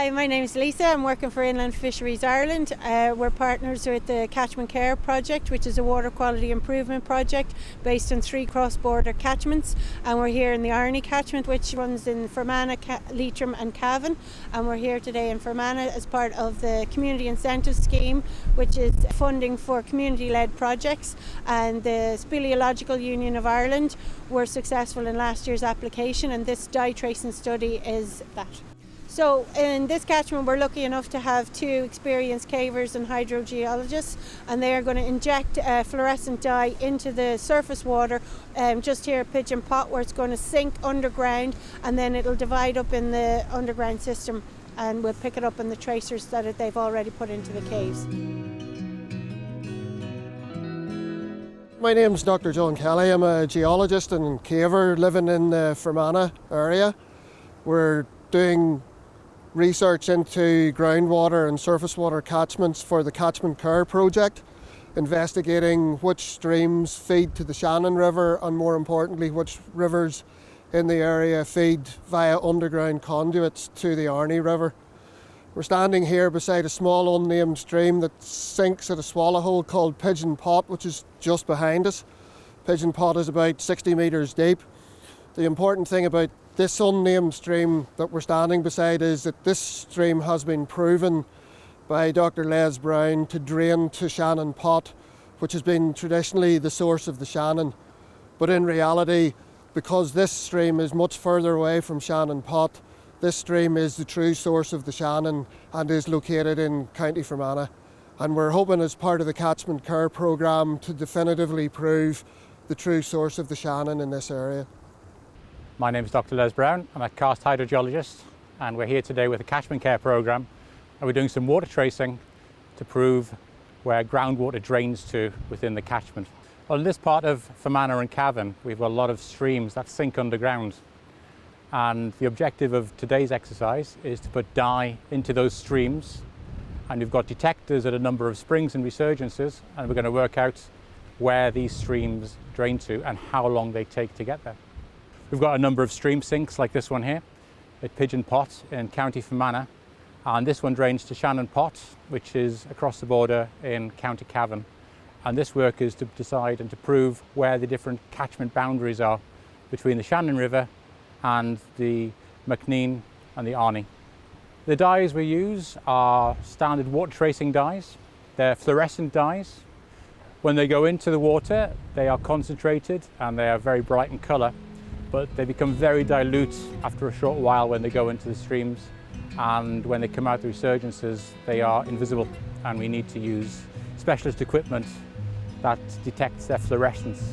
Hi, my name is Lisa. I'm working for Inland Fisheries Ireland. We're partners with the CatchmentCARE project, which is a water quality improvement project based on 3 cross-border catchments. And we're here in the Arney Catchment, which runs in Fermanagh, Leitrim and Cavan. And we're here today in Fermanagh as part of the Community Incentive Scheme, which is funding for community-led projects. And the Speleological Union of Ireland were successful in last year's application, and this dye tracing study is that. So in this catchment we're lucky enough to have 2 experienced cavers and hydrogeologists, and they are going to inject fluorescent dye into the surface water just here at Pigeon Pot, where it's going to sink underground and then it'll divide up in the underground system, and we'll pick it up in the tracers that they've already put into the caves. My name's Dr. John Kelly. I'm a geologist and caver living in the Fermanagh area. We're doing research into groundwater and surface water catchments for the CatchmentCARE project, investigating which streams feed to the Shannon River and, more importantly, which rivers in the area feed via underground conduits to the Arney River. We're standing here beside a small unnamed stream that sinks at a swallow hole called Pigeon Pot, which is just behind us. Pigeon Pot is about 60 metres deep. The important thing about this unnamed stream that we're standing beside is that this stream has been proven by Dr. Les Brown to drain to Shannon Pot, which has been traditionally the source of the Shannon. But in reality, because this stream is much further away from Shannon Pot, this stream is the true source of the Shannon and is located in County Fermanagh. And we're hoping, as part of the CatchmentCARE programme, to definitively prove the true source of the Shannon in this area. My name is Dr. Les Brown. I'm a karst hydrogeologist, and we're here today with the CatchmentCARE programme, and we're doing some water tracing to prove where groundwater drains to within the catchment. Well, in this part of Fermanagh and Cavan, we've got a lot of streams that sink underground, and the objective of today's exercise is to put dye into those streams, and we've got detectors at a number of springs and resurgences, and we're going to work out where these streams drain to and how long they take to get there. We've got a number of stream sinks like this one here at Pigeon Pot in County Fermanagh, and this one drains to Shannon Pot, which is across the border in County Cavan. And this work is to decide and to prove where the different catchment boundaries are between the Shannon River and the McNean and the Arney. The dyes we use are standard water tracing dyes. They're fluorescent dyes. When they go into the water, they are concentrated and they are very bright in colour, but they become very dilute after a short while when they go into the streams, and when they come out the resurgences they are invisible, and we need to use specialist equipment that detects their fluorescence.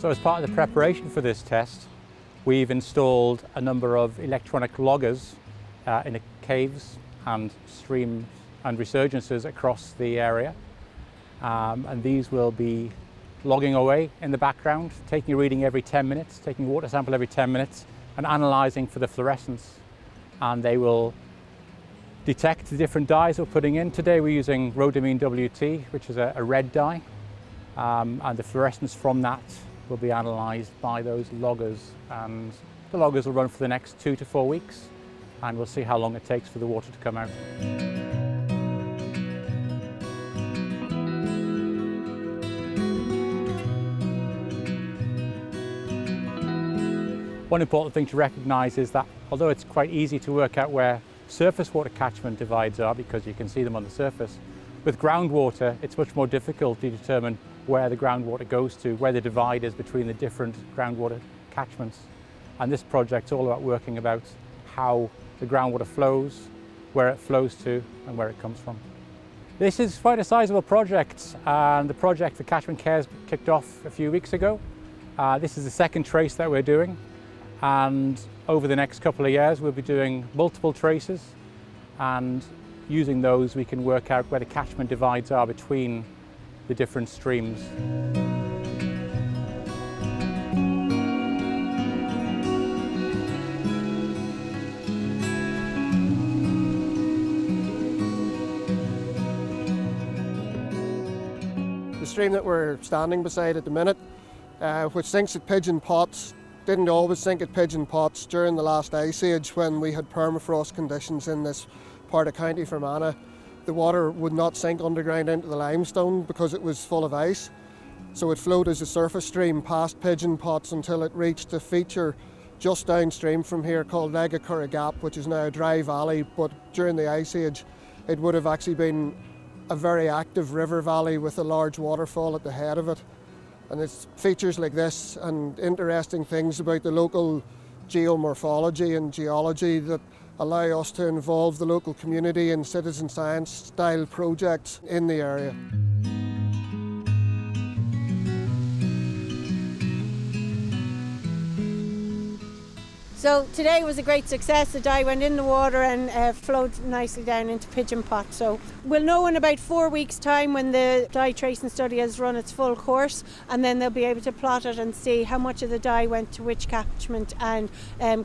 So as part of the preparation for this test, we've installed a number of electronic loggers in the caves and streams and resurgences across the area. And these will be logging away in the background, taking a reading every 10 minutes, taking a water sample every 10 minutes and analysing for the fluorescence. And they will detect the different dyes we're putting in. Today we're using rhodamine WT, which is a red dye, and the fluorescence from that will be analysed by those loggers, and the loggers will run for the next 2 to 4 weeks, and we'll see how long it takes for the water to come out. One important thing to recognise is that although it's quite easy to work out where surface water catchment divides are because you can see them on the surface, with groundwater it's much more difficult to determine where the groundwater goes to, where the divide is between the different groundwater catchments. And this project's all about working about how the groundwater flows, where it flows to and where it comes from. This is quite a sizable project, and the project for CatchmentCARE kicked off a few weeks ago. This is the second trace that we're doing. And over the next couple of years we'll be doing multiple traces, and using those we can work out where the catchment divides are between the different streams. The stream that we're standing beside at the minute, which sinks at Pigeon Pots, didn't always sink at Pigeon Pots. During the last ice age, when we had permafrost conditions in this part of County Fermanagh, the water would not sink underground into the limestone because it was full of ice. So it flowed as a surface stream past Pigeon Pots until it reached a feature just downstream from here called Aquifer Gap, which is now a dry valley, but during the ice age it would have actually been a very active river valley with a large waterfall at the head of it. And it's features like this and interesting things about the local geomorphology and geology that allow us to involve the local community in citizen science style projects in the area. So today was a great success. The dye went in the water and flowed nicely down into Pigeon Pot. So we'll know in about 4 weeks' time when the dye tracing study has run its full course, and then they'll be able to plot it and see how much of the dye went to which catchment, and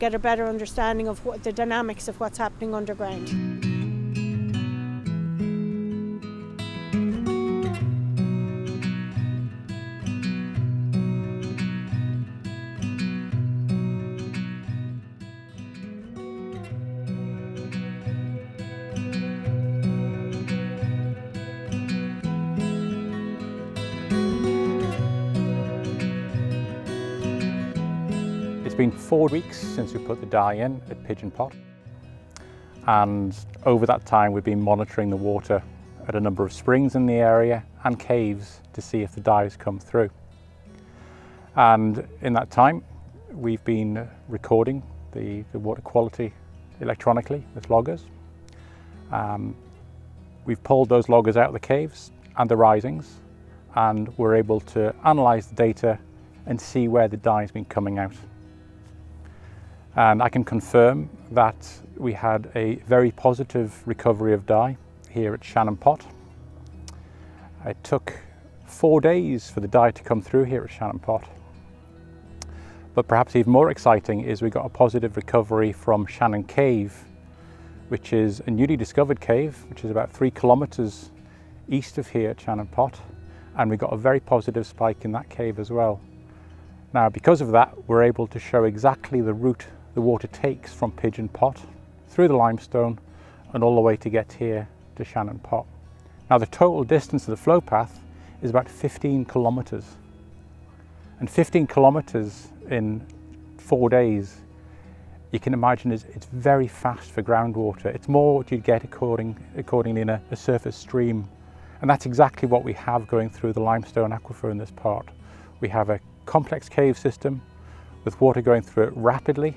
get a better understanding of what the dynamics of what's happening underground. It's been 4 weeks since we put the dye in at Pigeon Pot, and over that time we've been monitoring the water at a number of springs in the area and caves to see if the dye has come through. And in that time we've been recording the water quality electronically with loggers. We've pulled those loggers out of the caves and the risings, and we're able to analyse the data and see where the dye has been coming out. And I can confirm that we had a very positive recovery of dye here at Shannon Pot. It took 4 days for the dye to come through here at Shannon Pot. But perhaps even more exciting is we got a positive recovery from Shannon Cave, which is a newly discovered cave, which is about 3 kilometres east of here at Shannon Pot. And we got a very positive spike in that cave as well. Now, because of that, we're able to show exactly the route the water takes from Pigeon Pot through the limestone and all the way to get here to Shannon Pot. Now, the total distance of the flow path is about 15 kilometres. And 15 kilometres in 4 days, you can imagine it's very fast for groundwater. It's more what you'd get accordingly in a surface stream. And that's exactly what we have going through the limestone aquifer in this part. We have a complex cave system with water going through it rapidly,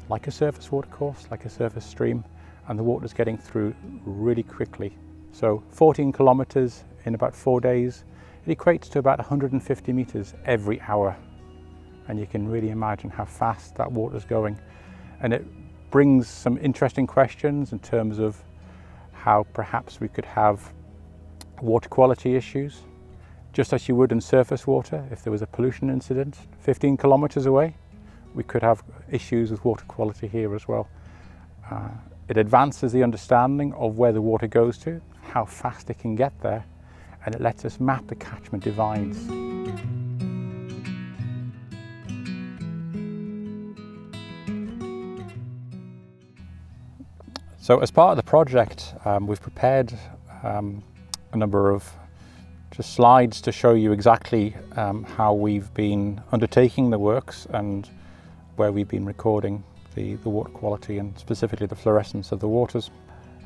like a surface watercourse, like a surface stream, and the water's getting through really quickly. So 14 kilometres in about 4 days, it equates to about 150 metres every hour. and you can really imagine how fast that water's going. And it brings some interesting questions in terms of how perhaps we could have water quality issues, just as you would in surface water. If there was a pollution incident 15 kilometers away, we could have issues with water quality here as well. It advances the understanding of where the water goes to, how fast it can get there, and it lets us map the catchment divides. So as part of the project, we've prepared a number of just slides to show you exactly how we've been undertaking the works and where we've been recording the water quality and specifically the fluorescence of the waters.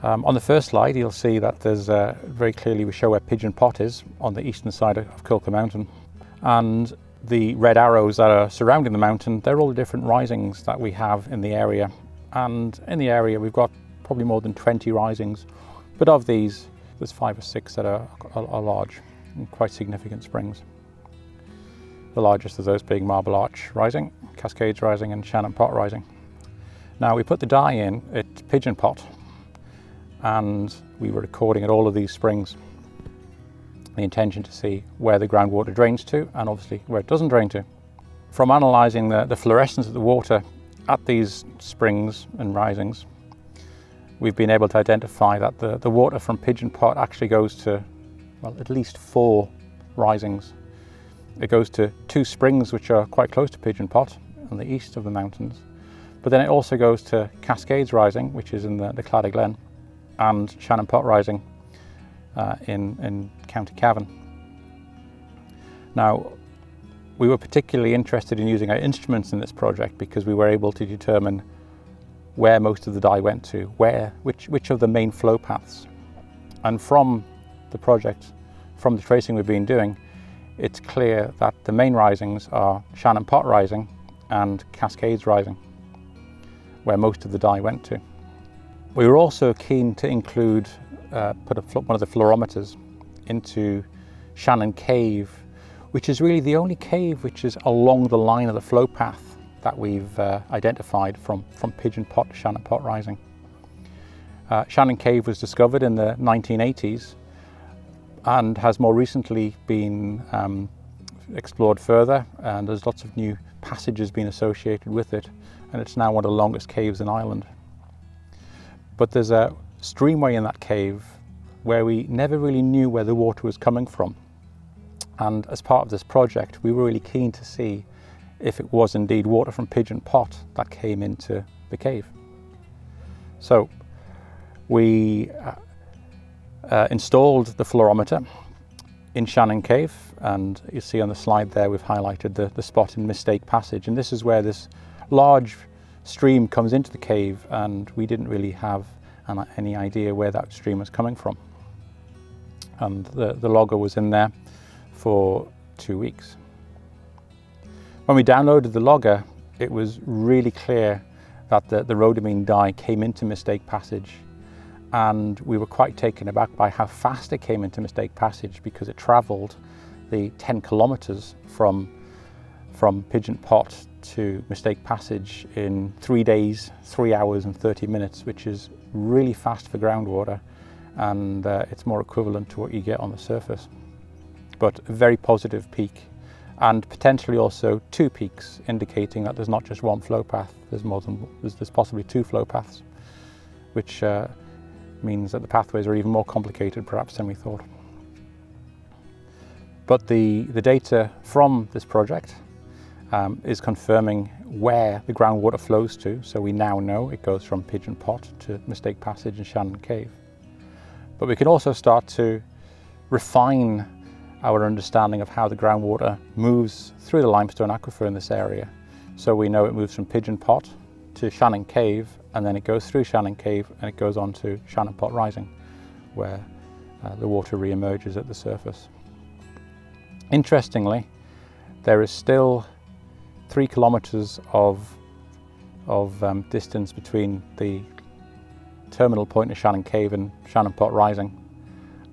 On the first slide, you'll see that there's very clearly we show where Pigeon Pot is on the eastern side of Kilka Mountain, and the red arrows that are surrounding the mountain, they're all the different risings that we have in the area. And in the area we've got probably more than 20 risings, but of these there's 5 or 6 that are large and quite significant springs. The largest of those being Marble Arch Rising, Cascades Rising and Shannon Pot Rising. Now we put the dye in at Pigeon Pot and we were recording at all of these springs. The intention to see where the groundwater drains to and obviously where it doesn't drain to. From analysing the fluorescence of the water at these springs and risings, we've been able to identify that the water from Pigeon Pot actually goes to, well, at least 4 risings. It goes to 2 springs which are quite close to Pigeon Pot on the east of the mountains, but then it also goes to Cascades Rising, which is in the Cladda Glen, and Shannon Pot Rising in County Cavan. Now, we were particularly interested in using our instruments in this project because we were able to determine where most of the dye went to, which of the main flow paths. And from the project, from the tracing we've been doing, it's clear that the main risings are Shannon Pot Rising and Cascades Rising, where most of the dye went to. We were also keen to include, one of the fluorometers into Shannon Cave, which is really the only cave which is along the line of the flow path that we've identified from Pigeon Pot to Shannon Pot Rising. Shannon Cave was discovered in the 1980s and has more recently been explored further, and there's lots of new passages being associated with it, and it's now one of the longest caves in Ireland. But there's a streamway in that cave where we never really knew where the water was coming from, and as part of this project we were really keen to see if it was indeed water from Pigeon Pot that came into the cave. So we installed the fluorometer in Shannon Cave, and you see on the slide there we've highlighted the spot in Mistake Passage, and this is where this large stream comes into the cave, and we didn't really have any idea where that stream was coming from. And the logger was in there for 2 weeks. When we downloaded the logger, it was really clear that the rhodamine dye came into Mistake Passage, and we were quite taken aback by how fast it came into Mistake Passage, because it travelled the 10 kilometres from Pigeon Pot to Mistake Passage in 3 days, 3 hours and 30 minutes, which is really fast for groundwater, and it's more equivalent to what you get on the surface. But a very positive peak, and potentially also 2 peaks, indicating that there's not just one flow path, there's possibly 2 flow paths, which means that the pathways are even more complicated perhaps than we thought. But the data from this project is confirming where the groundwater flows to, so we now know it goes from Pigeon Pot to Mistake Passage and Shannon Cave. But we can also start to refine our understanding of how the groundwater moves through the limestone aquifer in this area. So we know it moves from Pigeon Pot to Shannon Cave, and then it goes through Shannon Cave and it goes on to Shannon Pot Rising, where the water re-emerges at the surface. Interestingly, there is still 3 kilometres of distance between the terminal point of Shannon Cave and Shannon Pot Rising,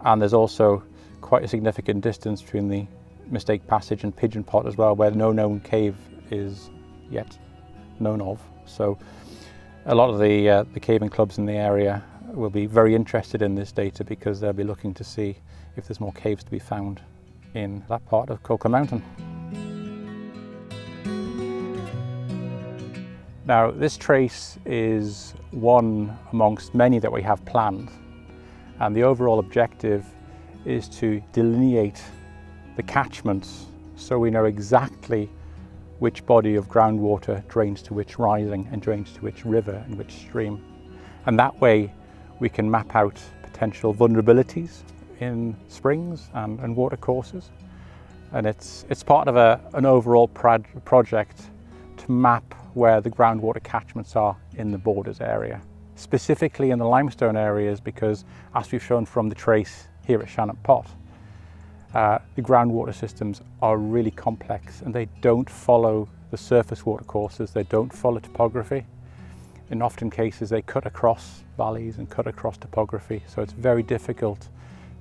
and there's also quite a significant distance between the Mistake Passage and Pigeon Pot as well, where no known cave is yet known of. So a lot of the caving clubs in the area will be very interested in this data because they'll be looking to see if there's more caves to be found in that part of Coca Mountain. Now, this trace is one amongst many that we have planned, and the overall objective is to delineate the catchments so we know exactly which body of groundwater drains to which rising and drains to which river and which stream. And that way we can map out potential vulnerabilities in springs and water courses. And it's part of an overall project to map where the groundwater catchments are in the borders area. Specifically in the limestone areas, because as we've shown from the trace here at Shannon Pot, the groundwater systems are really complex and they don't follow the surface water courses, they don't follow topography. In often cases they cut across valleys and cut across topography, so it's very difficult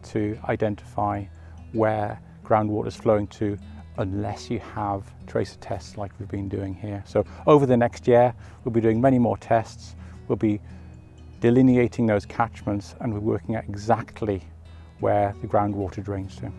to identify where groundwater is flowing to unless you have tracer tests like we've been doing here. So over the next year we'll be doing many more tests, we'll be delineating those catchments and we're working out exactly where the groundwater drains to.